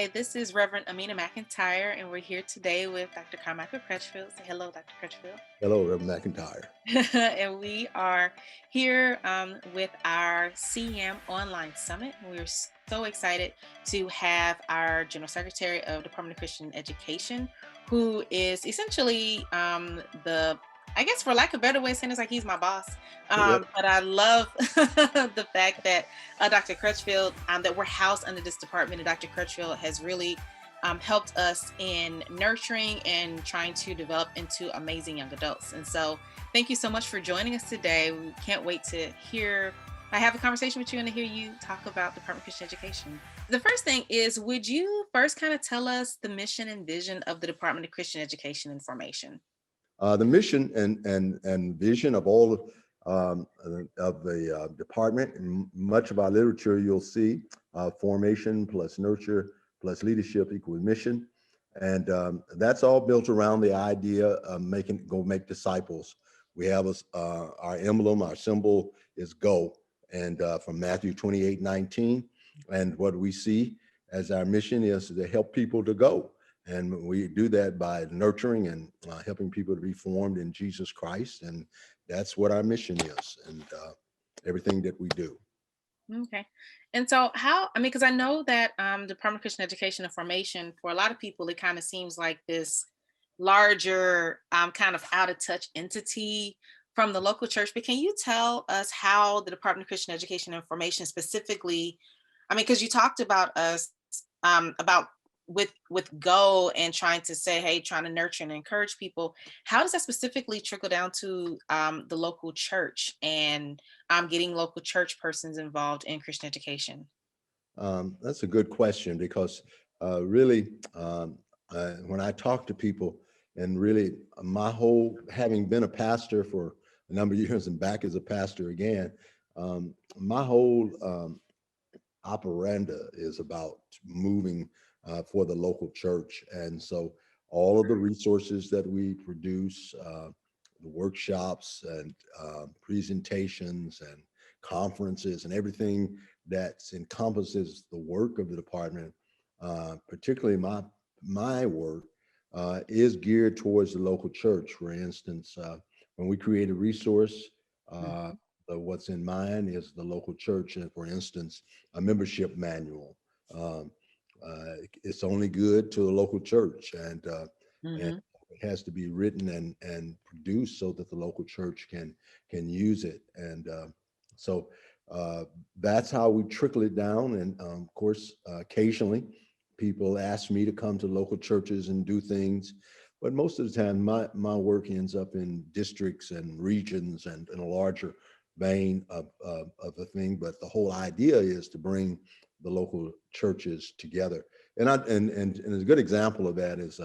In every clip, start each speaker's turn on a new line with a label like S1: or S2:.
S1: Hi, this is Reverend Amina McIntyre, and we're here today with Dr. Carmichael Crutchfield. Say hello, Dr. Crutchfield.
S2: Hello, Reverend McIntyre.
S1: And we are here with our CYAM Online Summit. We're so excited to have our General Secretary of Department of Christian Education, who is essentially I guess for lack of a better way of saying it's like he's my boss.
S2: Yep.
S1: But I love the fact that Dr. Crutchfield, that we're housed under this department, and Dr. Crutchfield has really helped us in nurturing and trying to develop into amazing young adults. And so thank you so much for joining us today. We can't wait to I have a conversation with you and to hear you talk about Department of Christian Education. The first thing is, would you first kind of tell us the mission and vision of the Department of Christian Education and Formation?
S2: The mission and vision of all of the department, and much of our literature, you'll see formation plus nurture plus leadership equals mission. And that's all built around the idea of go make disciples. We have our emblem, our symbol is go, and from Matthew 28:19. And what we see as our mission is to help people to go. And we do that by nurturing and helping people to be formed in Jesus Christ. And that's what our mission is, and everything that we do.
S1: Okay. And so because I know that Department of Christian Education and Formation, for a lot of people, it kind of seems like this larger kind of out of touch entity from the local church. But can you tell us how the Department of Christian Education and Formation specifically, because you talked about us about with go and trying to say, hey, trying to nurture and encourage people, how does that specifically trickle down to the local church and getting local church persons involved in Christian education?
S2: That's a good question, because really, when I talk to people, and really my whole, having been a pastor for a number of years and back as a pastor again, my whole operanda is about moving for the local church. And so all of the resources that we produce, the workshops and presentations and conferences and everything that encompasses the work of the department, particularly my work, is geared towards the local church. For instance, when we create a resource, what's in mind is the local church. And for instance, a membership manual. It's only good to a local church, and
S1: Mm-hmm.
S2: it has to be written and produced so that the local church can use it. And so that's how we trickle it down. And of course, occasionally people ask me to come to local churches and do things, but most of the time my work ends up in districts and regions and in a larger vein of the thing. But the whole idea is to bring the local churches together. And a good example of that is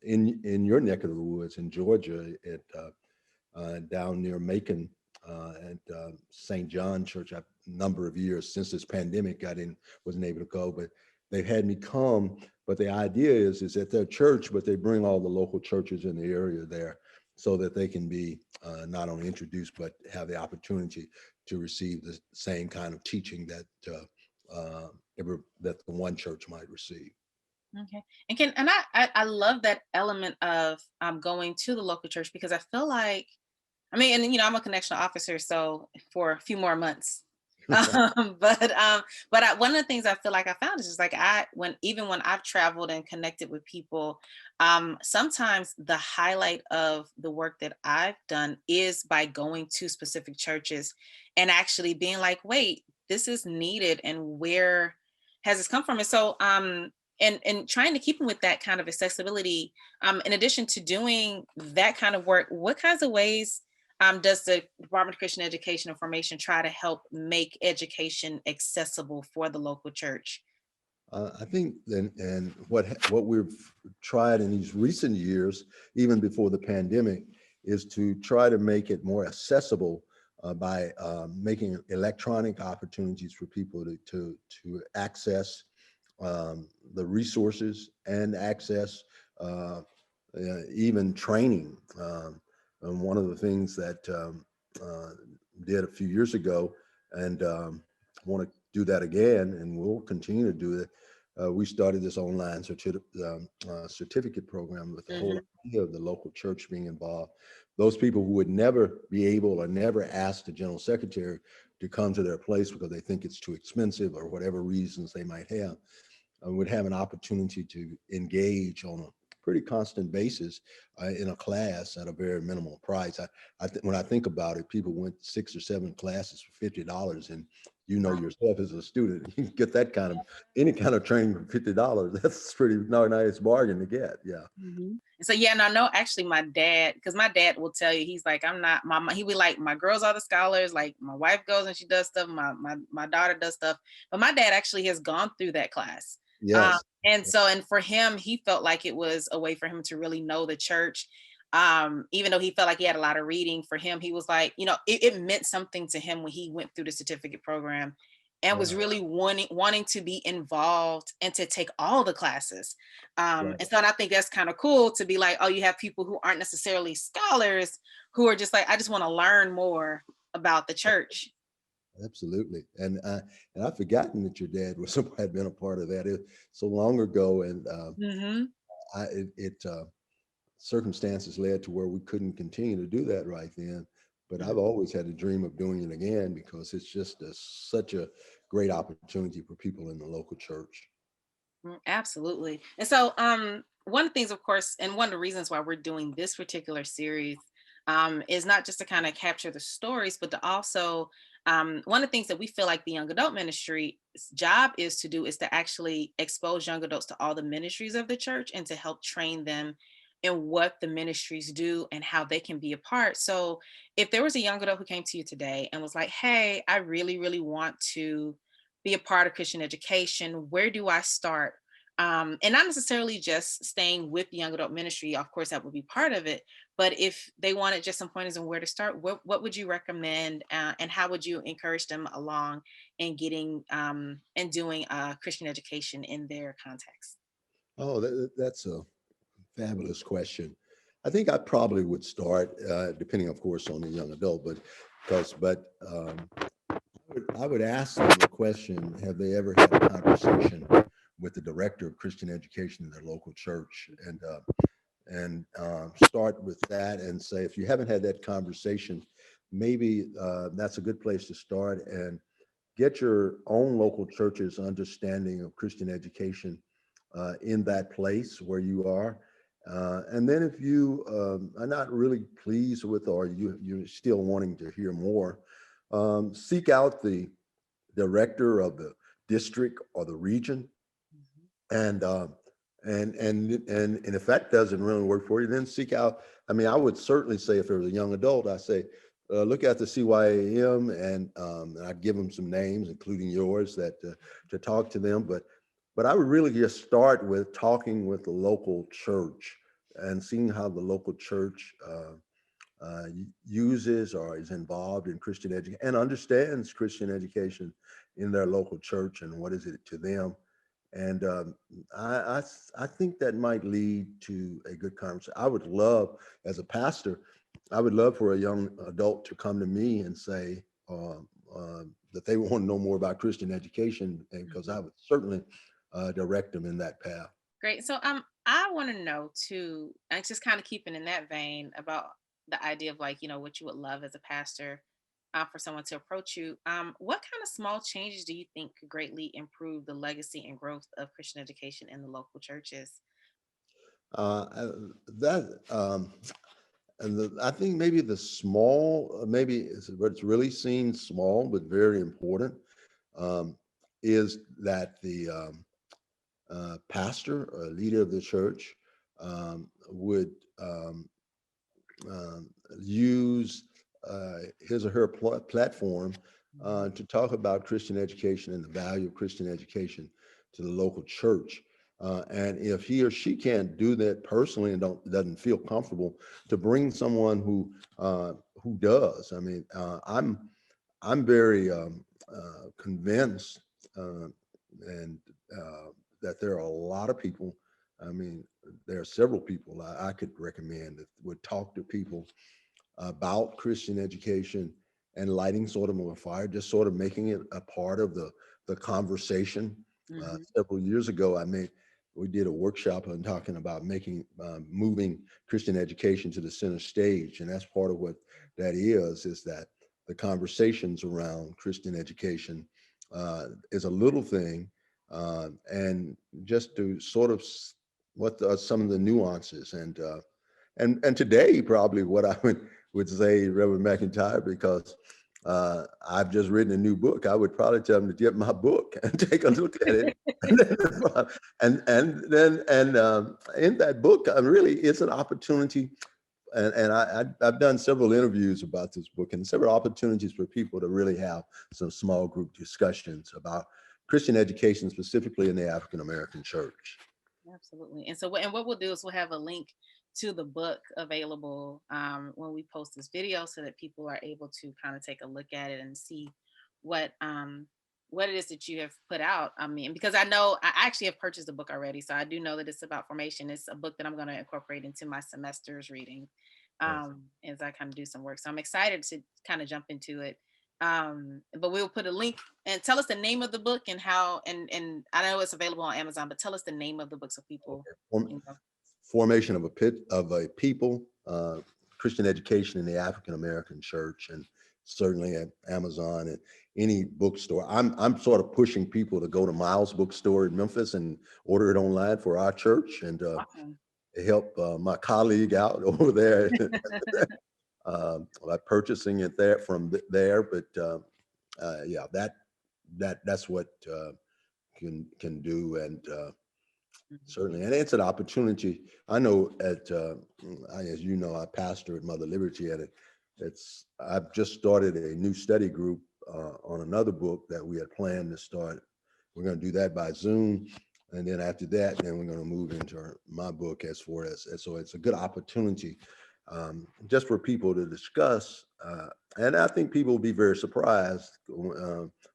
S2: in your neck of the woods in Georgia, down near Macon, at St. John Church. A number of years since this pandemic, wasn't able to go, but they've had me come. But the idea is at their church, but they bring all the local churches in the area there, so that they can be not only introduced, but have the opportunity to receive the same kind of teaching that that the one church might receive.
S1: Okay. I love that element of going to the local church, because I feel like, I'm a connection officer, so for a few more months. One of the things I feel like I found is just like when I've traveled and connected with people, sometimes the highlight of the work that I've done is by going to specific churches and actually being like, wait, this is needed, and where has this come from? And so and trying to keep them with that kind of accessibility. In addition to doing that kind of work, what kinds of ways does the Department of Christian Education and Formation try to help make education accessible for the local church?
S2: I think, and what we've tried in these recent years, even before the pandemic, is to try to make it more accessible by making electronic opportunities for people to access the resources and access even training. And one of the things that did a few years ago, and want to do that again, and we'll continue to do it, we started this online certificate program with the whole
S1: Mhm.
S2: idea of the local church being involved. Those people who would never be able or never ask the general secretary to come to their place because they think it's too expensive or whatever reasons they might have, would have an opportunity to engage on a pretty constant basis in a class at a very minimal price. When I think about it, people went 6 or 7 classes for $50, and you know yourself as a student, you can get that kind of any kind of training for $50. That's pretty nice bargain to get. Yeah.
S1: Mhm. So yeah, and I know actually my dad, because my dad will tell you, he's like, I'm not he be like, my girls are the scholars, like my wife goes and she does stuff, my daughter does stuff. But my dad actually has gone through that class.
S2: Yes.
S1: And so, and for him, he felt like it was a way for him to really know the church. Even though he felt like he had a lot of reading, for him, he was like, it meant something to him when he went through the certificate program and was
S2: Right.
S1: really wanting to be involved and to take all the classes.
S2: Right.
S1: And so I think that's kind of cool to be like, oh, you have people who aren't necessarily scholars who are just like, I just want to learn more about the church.
S2: Absolutely. And I've forgotten that your dad was had been a part of that. So long ago, and
S1: Hmm.
S2: circumstances led to where we couldn't continue to do that right then. But I've always had a dream of doing it again because it's just such a great opportunity for people in the local church.
S1: Absolutely. And so, one of the things, of course, and one of the reasons why we're doing this particular series is not just to kind of capture the stories, but to also, one of the things that we feel like the young adult ministry's job is to do is to actually expose young adults to all the ministries of the church and to help train them in what the ministries do and how they can be a part. So, if there was a young adult who came to you today and was like, hey, I really, really want to be a part of Christian education, where do I start? And not necessarily just staying with the young adult ministry, of course, that would be part of it. But if they wanted just some pointers on where to start, what would you recommend, and how would you encourage them along in getting and doing Christian education in their context?
S2: Oh, that's a fabulous question. I think I probably would start, depending, of course, on the young adult, I would ask them the question: have they ever had a conversation with the director of Christian education in their local church? And start with that and say, if you haven't had that conversation, maybe that's a good place to start and get your own local church's understanding of Christian education in that place where you are. And then if you are not really pleased with, or you're still wanting to hear more, seek out the director of the district or the region, and and if that doesn't really work for you, then seek out. I mean, I would certainly say, if it was a young adult, I say look at the CYAM, and I'd give them some names, including yours, that to talk to them. But I would really just start with talking with the local church and seeing how the local church uses or is involved in Christian education and understands Christian education in their local church and what is it to them. And I think that might lead to a good conversation. I would love, as a pastor, I would love for a young adult to come to me and say that they want to know more about Christian education, and because I
S1: Mhm.
S2: would certainly direct them in that path.
S1: Great. So I want to know too, and just kind of keeping in that vein about the idea of like, what you would love as a pastor, for someone to approach you. What kind of small changes do you think could greatly improve the legacy and growth of Christian education in the local churches?
S2: That and I think maybe the small, what's really seen small but very important, um, is that the pastor or leader of the church would um, um, use his or her platform
S1: Mhm.
S2: to talk about Christian education and the value of Christian education to the local church. And if he or she can't do that personally and doesn't feel comfortable, to bring someone who does. I mean, I'm very convinced uh, and that there are a lot of people. I mean, there are several people I could recommend that would talk to people about Christian education and lighting sort of a fire, just sort of making it a part of the conversation.
S1: Mhm.
S2: Several years ago, we did a workshop on talking about moving Christian education to the center stage. And that's part of what that is that the conversations around Christian education is a little thing. And just to sort of what are some of the nuances and today probably what I would say, Reverend McIntyre, because I've just written a new book. I would probably tell them to get my book and take a look at it. And then in that book, really, it's an opportunity. I've done several interviews about this book and several opportunities for people to really have some small group discussions about Christian education, specifically in the African American church.
S1: Absolutely. And so, and what we'll do is we'll have a link to the book available when we post this video, so that people are able to kind of take a look at it and see what what it is that you have put out. I mean, because I know I actually have purchased the book already, so I do know that it's about formation. It's a book that I'm going to incorporate into my semester's reading as I kind of do some work. So I'm excited to kind of jump into it. But we'll put a link, and tell us the name of the book and how, and I know it's available on Amazon, but tell us the name of the book so people
S2: Form-
S1: can go.
S2: Formation of a people, Christian education in the African American church, and certainly at Amazon and any bookstore. I'm sort of pushing people to go to Miles Bookstore in Memphis and order it online for our church, and
S1: Awesome.
S2: help my colleague out over there by purchasing it there. But yeah, that's what can do, and
S1: Mhm.
S2: certainly, and it's an opportunity. I know as you know, I pastor at Mother Liberty, and I've just started a new study group on another book that we had planned to start. We're going to do that by Zoom, and then after that, then we're going to move into my book as far as, and so it's a good opportunity just for people to discuss. And I think people will be very surprised,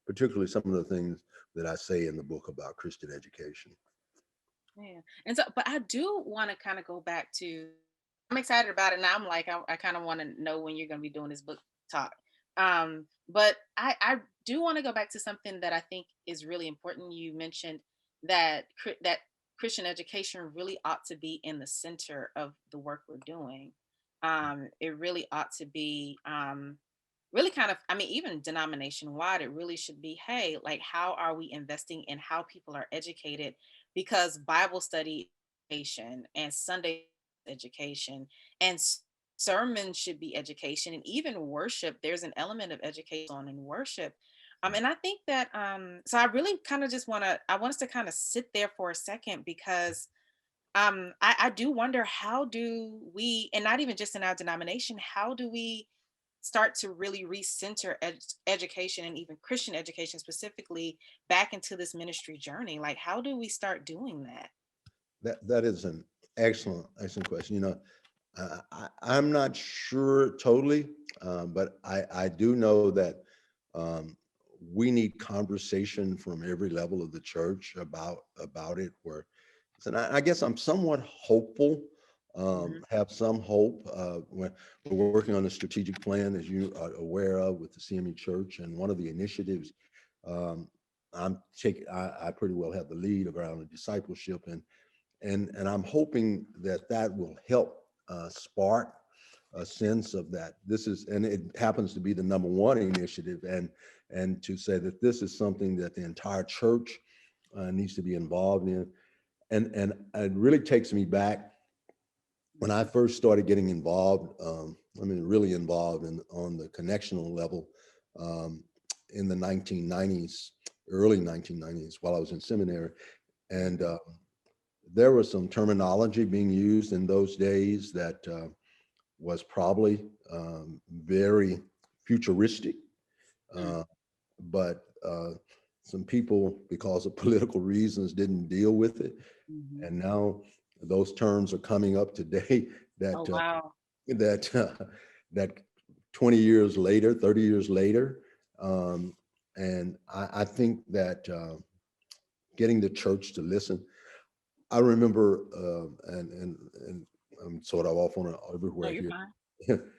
S2: particularly some of the things that I say in the book about Christian education.
S1: Yeah. And so, but I do want to kind of go back to, I'm excited about it now. I'm like, I kind of want to know when you're going to be doing this book talk. But I do want to go back to something that I think is really important. You mentioned that that Christian education really ought to be in the center of the work we're doing. It really ought to be really kind of, I mean, even denomination wide, it really should be, hey, like, how are we investing in how people are educated? Because Bible study education and Sunday education and sermon should be education, and even worship, there's an element of education on in worship. And I think that so I really kind of just I want us to kind of sit there for a second, because I do wonder, how do we, and not even just in our denomination, how do we start to really recenter education, and even Christian education specifically, back into this ministry journey? Like, how do we start doing that?
S2: That is an excellent question. I'm not sure totally, but I do know that um, we need conversation from every level of the church about it. And I guess I'm somewhat hopeful.
S1: Mhm.
S2: Have some hope when we're working on a strategic plan, as you are aware of, with the CME Church, and one of the initiatives um, I pretty well have the lead around the discipleship, and I'm hoping that will help spark a sense of that. And it happens to be the number one initiative, and to say that this is something that the entire church needs to be involved in. And it really takes me back when I first started getting involved. Really involved on the connectional level in the 1990s, early 1990s, while I was in seminary, and there was some terminology being used in those days that was probably very futuristic,
S1: Mm.
S2: uh, but some people, because of political reasons, didn't deal with it.
S1: Mhm.
S2: And now those terms are coming up today
S1: Oh,
S2: that
S1: wow.
S2: that that 20 years later, 30 years later, um, and I think that getting the church to listen. I remember, and I'm sort of off on
S1: No,
S2: everywhere
S1: you're
S2: here,
S1: fine.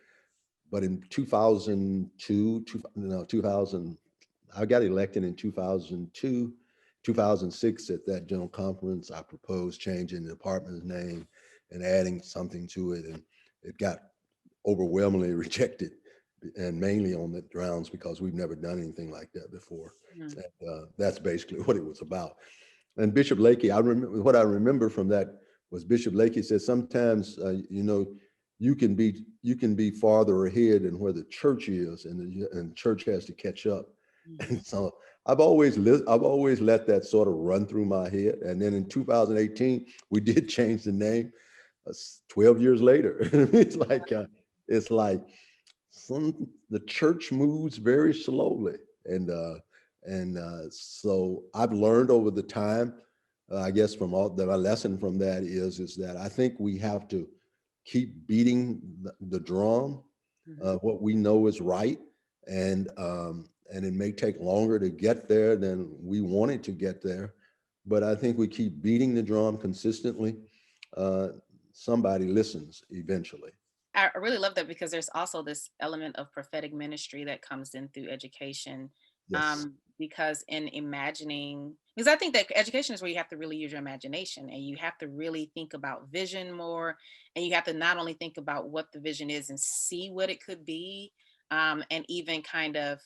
S2: but in 2002, no, 2000, I got elected in 2002, 2006 at that general conference, I proposed changing the department's name and adding something to it, and it got overwhelmingly rejected, and mainly on the grounds because we've never done anything like that before.
S1: Mm.
S2: And that's basically what it was about. And Bishop Lakey, I remember what I remember from that was Bishop Lakey said sometimes you can be farther ahead than where the church is, and the church has to catch up.
S1: Mhm.
S2: And so I've always let that sort of run through my head. And then in 2018, we did change the name. 12 years later, it's like the church moves very slowly, and so I've learned over the time. I guess from all that, my lesson from that is that I think we have to keep beating the drum,
S1: Mhm.
S2: what we know is right, and it may take longer to get there than we wanted to get there, but I think we keep beating the drum consistently. Uh, Somebody listens eventually.
S1: I really love that because there's also this element of prophetic ministry that comes in through education.
S2: Yes.
S1: Because in imagining, because I think that education is where you have to really use your imagination and you have to really think about vision more. And you have to not only think about what the vision is and see what it could be, and even kind of,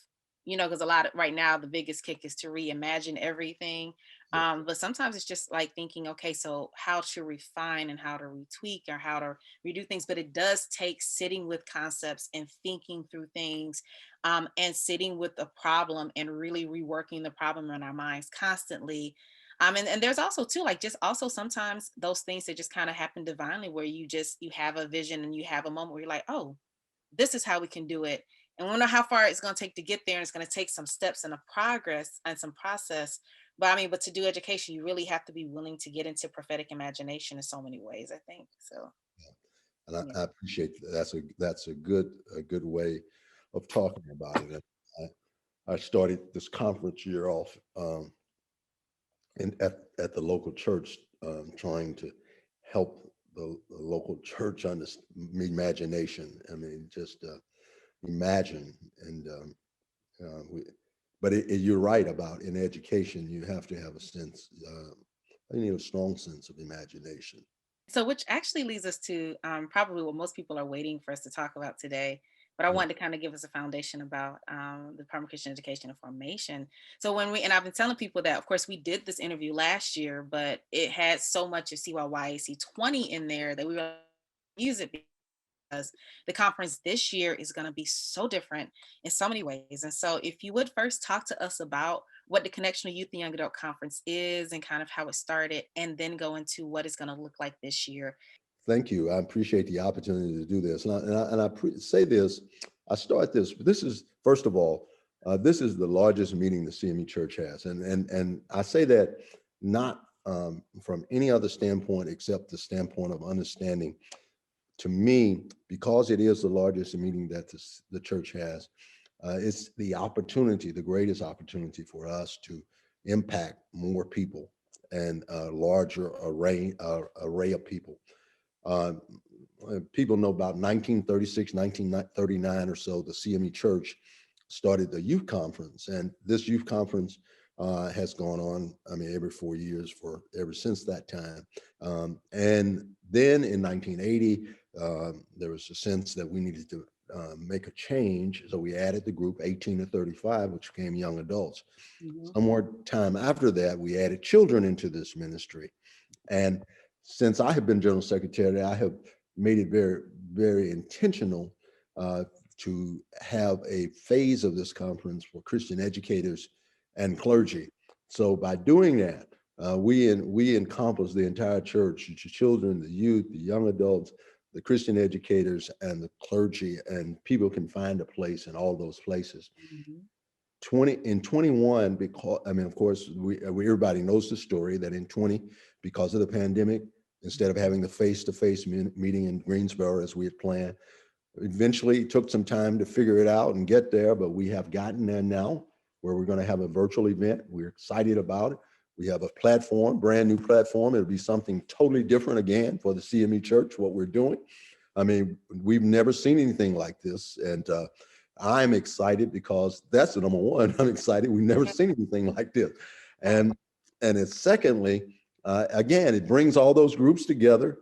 S1: because a lot of right now, the biggest kick is to reimagine everything.
S2: Yes.
S1: But sometimes it's just like thinking, okay, so how to refine and how to retweak or how to redo things, but it does take sitting with concepts and thinking through things, and sitting with the problem and really reworking the problem in our minds constantly. And there's also too, like just also sometimes those things that just kind of happen divinely where you have a vision and you have a moment where you're like, oh, this is how we can do it. And we don't know how far it's going to take to get there. And it's going to take some steps and a progress and some process. But I mean, but to do education, you really have to be willing to get into prophetic imagination in so many ways, I think. So,
S2: And
S1: yeah.
S2: I appreciate that. That's a good way of talking about it. And I started this conference year off at the local church, trying to help the local church understand imagination. I mean, just imagine. And but you're right about in education, you have to have a sense. You need a strong sense of imagination.
S1: So, which actually leads us to probably what most people are waiting for us to talk about today. But I
S2: Yeah.
S1: wanted to kind of give us a foundation about the Department of Christian Education and Formation. So and I've been telling people that, of course, we did this interview last year, but it had so much of CYYAC 20 in there that we were use it because the conference this year is going to be so different in so many ways. And so, if you would first talk to us about what the Connectional Youth and Young Adult Conference is and kind of how it started, and then go into what it's going to look like this year.
S2: Thank you. I appreciate the opportunity to do this. Say this, I start this, this is, first of all, this is the largest meeting the CME Church has. And I say that not from any other standpoint except the standpoint of understanding, to me, because it is the largest meeting that the church has, it's the opportunity, the greatest opportunity for us to impact more people and a larger array of people. Uh, People know about 1936, 1939 or so, the CME Church started the youth conference. And this youth conference has gone on, I mean, every 4 years ever since that time. And then in 1980, there was a sense that we needed to make a change. So we added the group 18 to 35, which became young adults.
S1: Mhm.
S2: Some more time after that, we added children into this ministry. And since I have been general secretary, I have made it very, very intentional uh, to have a phase of this conference for Christian educators and clergy. So by doing that, we encompass the entire church: the children, the youth, the young adults, the Christian educators, and the clergy, and people can find a place in all those places.
S1: Mhm.
S2: 21, because I mean, of course, everybody knows the story that in 20, because of the pandemic, instead of having the face-to-face meeting in Greensboro as we had planned, eventually it took some time to figure it out and get there, but we have gotten there now, where we're going to have a virtual event. We're excited about it. We have a platform, brand new platform. It'll be something totally different again for the CME Church, what we're doing. I mean, we've never seen anything like this. And I'm excited because that's the number one. I'm excited. We've never seen anything like this. And And it's secondly, again, it brings all those groups together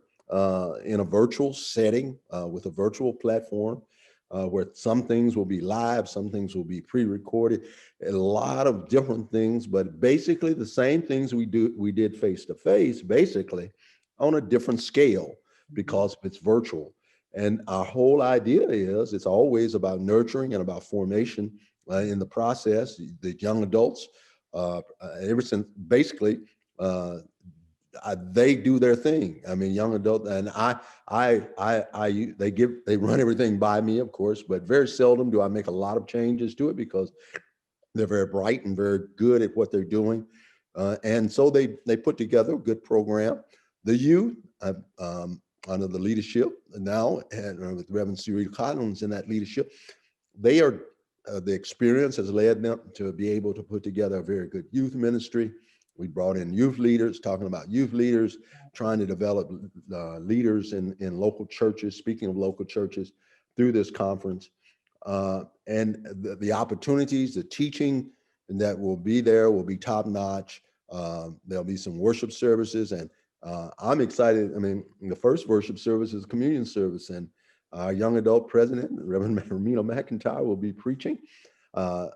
S2: in a virtual setting with a virtual platform where some things will be live, some things will be pre-recorded, a lot of different things, but basically the same things we did face to face, basically on a different scale because it's virtual. And our whole idea is it's always about nurturing and about formation in the process. The young adults, ever since basically they do their thing. I mean, young adult, and they run everything by me, of course, but very seldom do I make a lot of changes to it because they're very bright and very good at what they're doing, and so they put together a good program. The youth, under the leadership now, and with Reverend Siri Collins in that leadership, they are the experience has led them to be able to put together a very good youth ministry. We brought in youth leaders, talking about youth leaders, trying to develop leaders in local churches, speaking of local churches, through this conference. And the opportunities, the teaching that will be there will be top notch. There'll be some worship services, and I'm excited. I mean, the first worship service is a communion service, and our young adult president, Reverend Amina McIntyre, will be preaching. 4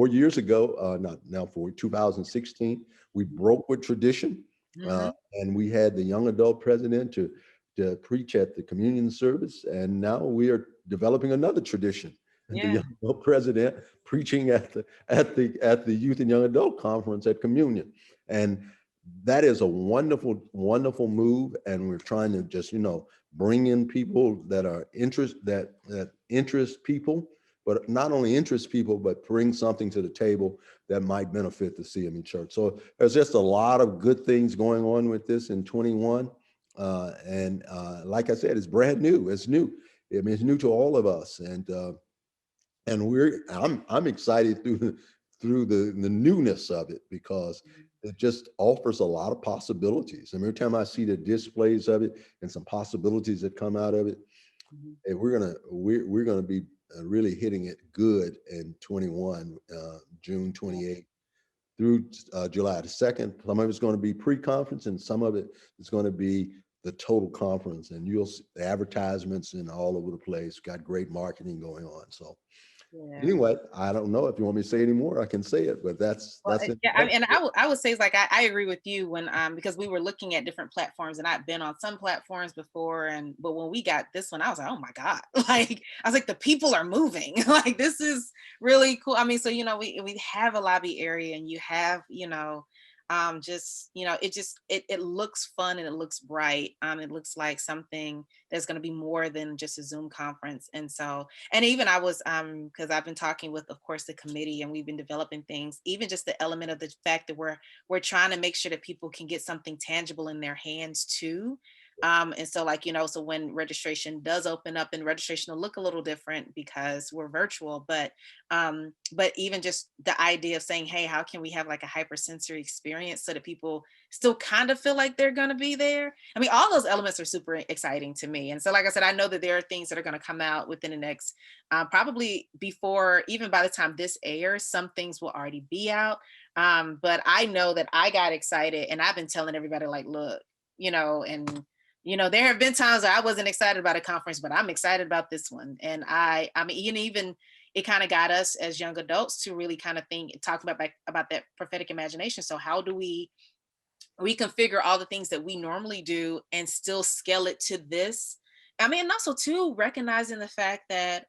S2: years ago, not now, for 2016, we broke with tradition, and we had the young adult president to preach at the communion service, and now we are developing another tradition. And the young adult president preaching at the youth and young adult conference at communion, and that is a wonderful, wonderful move. And we're trying to just bring in people that are that interest people, but not only interest people, but bring something to the table that might benefit the CME Church. So there's just a lot of good things going on with this in 21. And like I said, it's brand new. It's new. I mean, it's new to all of us. And I'm excited through the newness of it because it just offers a lot of possibilities. And every time I see the displays of it and some possibilities that come out of it, and we're gonna be really hitting it good in 21, June 28th through July the 2nd. Some of it's going to be pre-conference, and some of it is going to be the total conference. And you'll see the advertisements and all over the place. Got great marketing going on. So anyway, I don't know if you want me to say any more. I can say it, but that's it.
S1: Yeah, and I would say it's like I agree with you when because we were looking at different platforms, and I've been on some platforms before, but when we got this one, I was like, oh my God, like I was like, the people are moving, like this is really cool. I mean, so we have a lobby area, and you have just it looks fun and it looks bright. It looks like something that's going to be more than just a Zoom conference. And so, and even I was because I've been talking with, of course, the committee, and we've been developing things, even just the element of the fact that we're trying to make sure that people can get something tangible in their hands too. And so so when registration does open up, and registration will look a little different because we're virtual, but even just the idea of saying, hey, how can we have like a hypersensory experience so that people still kind of feel like they're going to be there? I mean, all those elements are super exciting to me. And so, like I said, I know that there are things that are going to come out within the next, probably before, even by the time this airs, some things will already be out. But I know that I got excited, and I've been telling everybody like, look, and there have been times where I wasn't excited about a conference, but I'm excited about this one. And I mean, even it kind of got us as young adults to really kind of talk about that prophetic imagination. So how do we reconfigure all the things that we normally do and still scale it to this? I mean, and also too, recognizing the fact that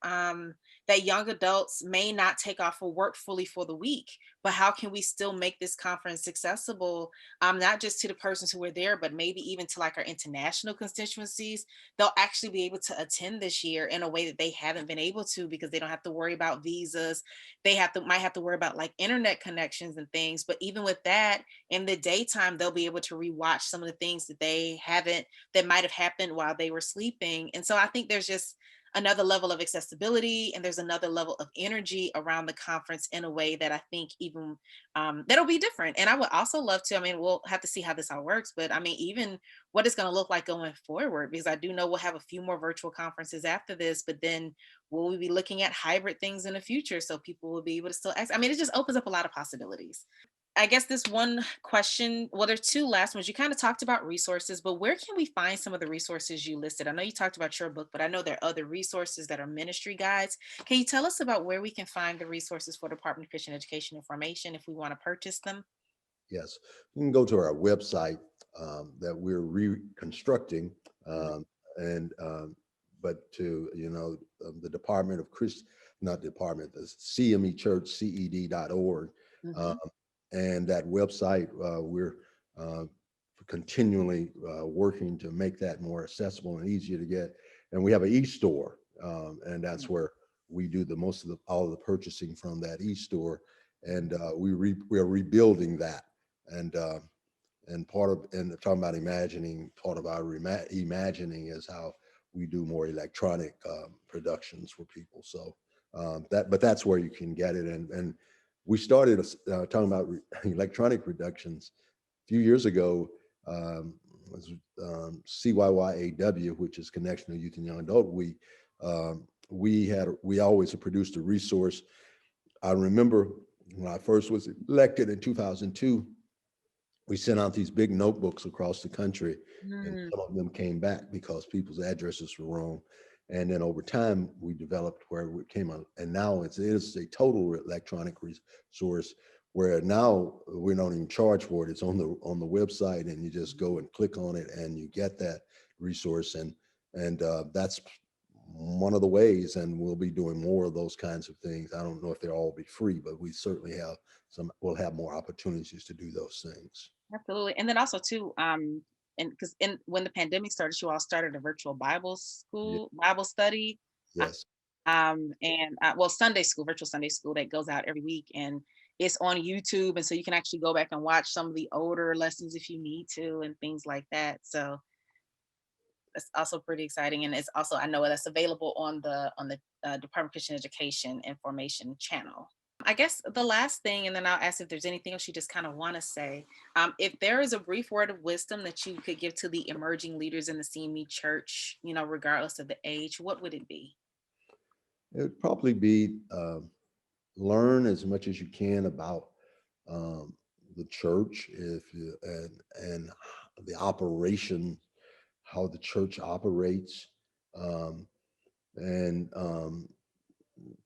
S1: that young adults may not take off for work fully for the week, but how can we still make this conference accessible, not just to the persons who are there, but maybe even to like our international constituencies? They'll actually be able to attend this year in a way that they haven't been able to, because they don't have to worry about visas. They might have to worry about like internet connections and things. But even with that, in the daytime, they'll be able to rewatch some of the things that might have happened while they were sleeping. And so I think there's just another level of accessibility, and there's another level of energy around the conference in a way that I think even that'll be different. And I would also love to, I mean, we'll have to see how this all works, but I mean, even what it's going to look like going forward, because I do know we'll have a few more virtual conferences after this, but then will we be looking at hybrid things in the future so people will be able to still I mean, it just opens up a lot of possibilities. I guess this one question, well, there's two last ones. You kind of talked about resources, but where can we find some of the resources you listed? I know you talked about your book, but I know there are other resources that are ministry guides. Can you tell us about where we can find the resources for Department of Christian Education and Formation if we want to purchase them?
S2: Yes, you can go to our website that we're reconstructing,
S1: Mhm.
S2: um, and but to the Department of Christ, not Department, the CME Church, CED.org, uh,
S1: Mhm.
S2: and that website we're uh, continually working to make that more accessible and easier to get. And we have an e-store, and that's where we do the most of all of the purchasing from that e-store, and we are rebuilding that and part of and talking about imagining, part of our imagining is how we do more electronic productions for people. So but that's where you can get it. And we started talking about electronic productions a few years ago. Was CYYAW, which is Connection of Youth and Young Adult. We always have produced a resource. I remember when I first was elected in 2002, we sent out these big notebooks across the country, and
S1: Mm.
S2: some of them came back because people's addresses were wrong. And then over time, we developed where it came out, and now it is a total electronic resource where now we don't even charge for it. It's on the website, and you just go and click on it, and you get that resource. And that's one of the ways, and we'll be doing more of those kinds of things. I don't know if they'll all be free, but we certainly have some. We'll have more opportunities to do those things.
S1: Absolutely. And then also too, and because in when the pandemic started, you all started a virtual Bible
S2: Ye-
S1: school, Bible study,
S2: Yes.
S1: and well, Sunday school, virtual Sunday school that goes out every week, and it's on YouTube, and so you can actually go back and watch some of the older lessons if you need to, and things like that. So that's also pretty exciting, and it's also I know that's available on the Department of Christian Education and Formation channel. I guess the last thing, and then I'll ask if there's anything else you just kind of want to say. If there is a brief word of wisdom that you could give to the emerging leaders in the CME church, regardless of the age, what would it be?
S2: It would probably be learn as much as you can about um, the church, if you and the operation, how the church operates, um, and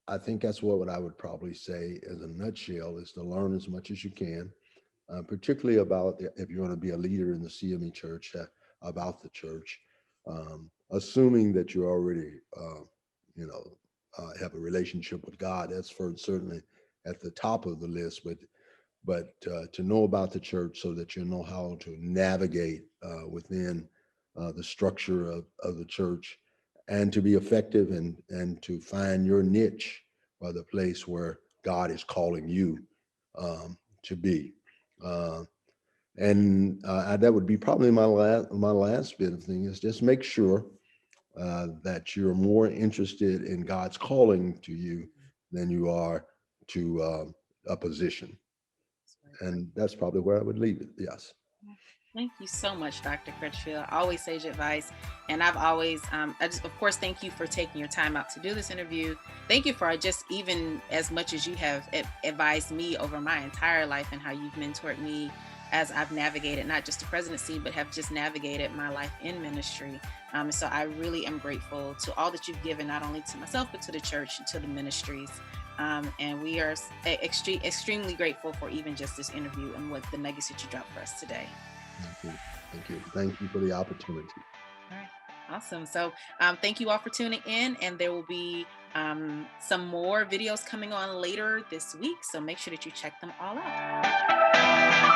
S2: I think that's what I would probably say as a nutshell is to learn as much as you can, particularly about if you're going to be a leader in the CME church, about the church, assuming that you already, you know, have a relationship with God. That's for certainly at the top of the list, but to know about the church so that you know how to navigate within the structure of the church and to be effective and to find your niche or the place where God is calling you to be. Uh, and that would be probably my last bit of thing is just make sure that you're more interested in God's calling to you than you are to a position. And that's probably where I would leave it. Yes.
S1: Thank you so much, Dr. Crutchfield. Always sage advice. And I've always, I just, of course, thank you for taking your time out to do this interview. Thank you for just even as much as you have advised me over my entire life and how you've mentored me as I've navigated not just the presidency, but have just navigated my life in ministry. So I really am grateful to all that you've given, not only to myself, but to the church and to the ministries. And we are extremely grateful for even just this interview and what the nuggets that you dropped for us today.
S2: Thank you. Thank you. Thank you for the opportunity.
S1: All right. Awesome. So thank you all for tuning in. And there will be some more videos coming on later this week. So make sure that you check them all out.